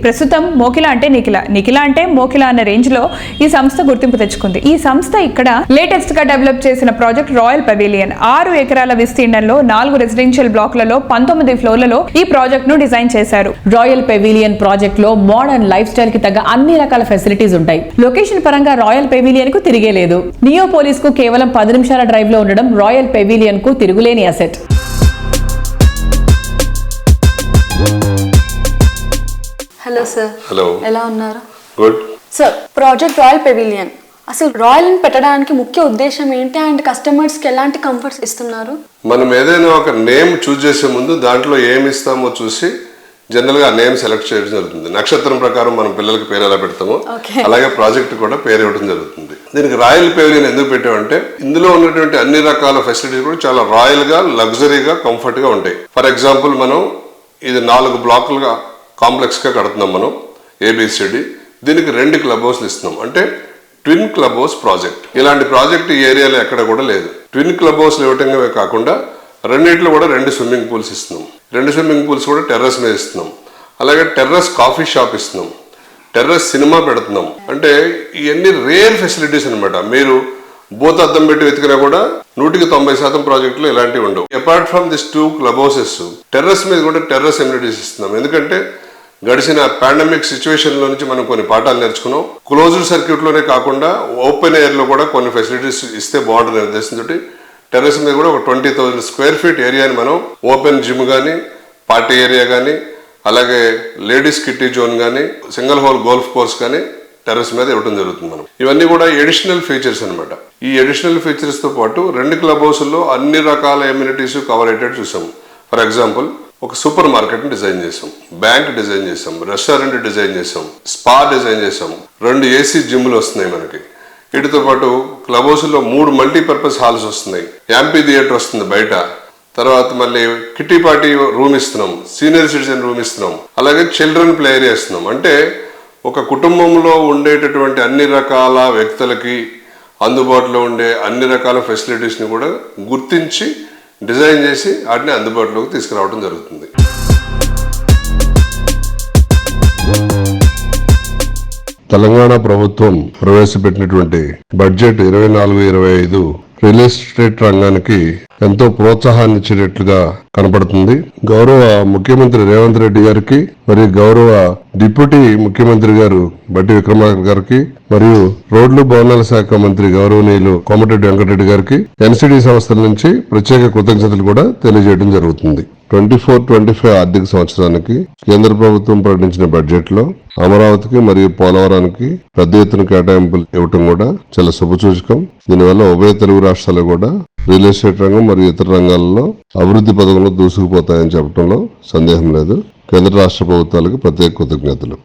ప్రస్తుతం మోకిలా అంటే నిఖిల, నిఖిల అంటే మోకిలా అన్న రేంజ్ లో ఈ సంస్థ గుర్తింపు తెచ్చుకుంది. ఈ సంస్థ ఇక్కడ లేటెస్ట్ గా డెవలప్ చేసిన ప్రాజెక్ట్ రాయల్ పెవిలియన్ 6 ఎకరాల విస్తీర్ణంలో 4 రెసిడెన్షియల్ బ్లాక్లలో 19 ఫ్లోర్లలో ఈ ప్రాజెక్ట్ ను డిజైన్ చేశారు. రాయల్ పెవిలియన్ ప్రాజెక్ట్ లో మోడర్న్ లైఫ్ స్టైల్ కి తగ్గ అన్ని రకాల ఫెసిలిటీస్ ఉంటాయి. లొకేషన్ పరంగా రాయల్ పెవిలియన్ కు తిరిగే లేదు. నియోపోలిస్ కు కేవలం 10 నిమిషాల డ్రైవ్ లో ఉండడం రాయల్ పెవిలియన్ కు తిరుగులేని అసెట్. Hello sir. హలో, ఎలా ఉన్నారు? Good sir, project royal pavilion అసలు రాయల్ ని పెట్టడానికి ముఖ్య ఉద్దేశం ఏంటి అండ్ కస్టమర్స్ కి ఎలాంటి కంఫర్ట్స్ ఇస్తున్నారు? మనం ఏదైనా ఒక నేమ్ చూస్ చేసే ముందు దాంట్లో ఏమి ఇస్తామో చూసి జనరల్ గా నేమ్ సెలెక్ట్ చేయడం జరుగుతుంది. నక్షత్రం ప్రకారం మనం పిల్లలకి పేరు ఎలా పెడతామో అలాగే ప్రాజెక్ట్ కూడా పేరు ఇవ్వడం జరుగుతుంది. దీనికి రాయల్ పెవిలియన్ ఎందుకు పెట్టామంటే ఇందులో ఉన్నటువంటి అన్ని రకాల ఫెసిలిటీస్ కూడా చాలా రాయల్ గా, లగ్జరీగా, కంఫర్ట్ గా ఉంటాయి. ఫర్ ఎగ్జాంపుల్, మనం ఇది 4 బ్లాకులుగా కాంప్లెక్స్ గా కడుతున్నాం మనం, ఏబిసిడి. దీనికి 2 క్లబ్ హౌస్లు ఇస్తున్నాం, అంటే ట్విన్ క్లబ్ హౌస్ ప్రాజెక్ట్. ఇలాంటి ప్రాజెక్ట్ ఈ ఏరియాలో ఎక్కడ కూడా లేదు. ట్విన్ క్లబ్ హౌస్లు ఇవ్వటమే కాకుండా రెండింటిలో కూడా 2 స్విమ్మింగ్ పూల్స్ ఇస్తున్నాం. 2 స్విమ్మింగ్ పూల్స్ కూడా టెర్రస్ మీద ఇస్తున్నాం. అలాగే టెర్రస్ కాఫీ షాప్ ఇస్తున్నాం, టెర్రస్ సినిమా పెడుతున్నాం. అంటే ఇవన్నీ రేర్ ఫెసిలిటీస్ అనమాట. మీరు బోత్ అద్దం పెట్టి వెతికినా కూడా 100% ప్రాజెక్టులు ఇలాంటివి ఉండవు. Apart from this 2 club houses, terrace మీద కూడా టెర్రస్ ఎమ్యూనిటీస్ ఇస్తున్నాం. ఎందుకంటే గడిచిన పాండమిక్ సిచ్యువేషన్ లో నుంచి మనం కొన్ని పాఠాలు నేర్చుకున్నాం. క్లోజ్డ్ సర్క్యూట్ లోనే కాకుండా ఓపెన్ ఎయిర్ లో కూడా కొన్ని ఫెసిలిటీస్ ఇస్తే బాగుంటుంది ఉద్దేశంతో టెర్రస్ మీద కూడా ఒక 20,000 స్క్వేర్ ఫీట్ ఏరియాని మనం ఓపెన్ జిమ్ కానీ, పార్టీ ఏరియా కానీ, అలాగే లేడీస్ కిట్టి జోన్ కానీ, సింగిల్ హోల్ గోల్ఫ్ కోర్స్ కానీ టెర్రస్ మీద ఇవ్వడం జరుగుతుంది. మనం ఇవన్నీ కూడా ఎడిషనల్ ఫీచర్స్ అనమాట. ఈ ఎడిషనల్ ఫీచర్స్ తో పాటు 2 క్లబ్ హౌస్ల్లో అన్ని రకాల ఎమ్యూనిటీస్ కవర్ అయ్యేటట్టు చూసాం. ఫర్ ఎగ్జాంపుల్, ఒక సూపర్ మార్కెట్ ని డిజైన్ చేసాం, బ్యాంక్ డిజైన్ చేసాం, రెస్టారెంట్ డిజైన్ చేసాం, స్పా డిజైన్ చేసాం, 2 ఏసీ జిమ్లు వస్తున్నాయి మనకి. వీటితో పాటు క్లబ్ హౌస్లో 3 మల్టీపర్పస్ హాల్స్ వస్తున్నాయి, యాంపీ థియేటర్ వస్తుంది బయట. తర్వాత మళ్ళీ కిట్టి పార్టీ రూమ్ ఇస్తున్నాం, సీనియర్ సిటిజన్ రూమ్ ఇస్తున్నాం, అలాగే చిల్డ్రన్ ప్లే ఏరియా ఇస్తున్నాం. అంటే ఒక కుటుంబంలో ఉండేటటువంటి అన్ని రకాల వ్యక్తులకి అందుబాటులో ఉండే అన్ని రకాల ఫెసిలిటీస్ని కూడా గుర్తించి డిజైన్ చేసి వాటిని అందుబాటులోకి తీసుకురావడం జరుగుతుంది. తెలంగాణ ప్రభుత్వం ప్రవేశపెట్టినటువంటి బడ్జెట్ 24-25 రియల్ ఎస్టేట్ రంగానికి ఎంతో ప్రోత్సాహాన్ని ఇచ్చేటట్లుగా కనపడుతుంది. గౌరవ ముఖ్యమంత్రి రేవంత్ రెడ్డి గారికి, మరియు గౌరవ డిప్యూటీ ముఖ్యమంత్రి గారు బట్టి విక్రమార్క గారికి, మరియు రోడ్లు భవనాల శాఖ మంత్రి గౌరవనీయులు కోమటిరెడ్డి వెంకటరెడ్డి గారికి ఎన్సిడి సంస్థల నుంచి ప్రత్యేక కృతజ్ఞతలు కూడా తెలియజేయడం జరుగుతుంది. 24-25 ఆర్థిక సంవత్సరానికి కేంద్ర ప్రభుత్వం ప్రకటించిన బడ్జెట్ లో అమరావతికి మరియు పోలవరానికి పెద్ద ఎత్తున కేటాయింపులు ఇవ్వటం కూడా చాలా శుభసూచకం. దీనివల్ల ఉభయ తెలుగు రాష్ట్రాలు కూడా రియల్ ఎస్టేట్ రంగం మరియు ఇతర రంగాలలో అభివృద్ధి పథకంలో దూసుకుపోతాయని చెప్పడంలో సందేహం లేదు. కేంద్ర రాష్ట్ర ప్రభుత్వాలకు ప్రత్యేక కృతజ్ఞతలు.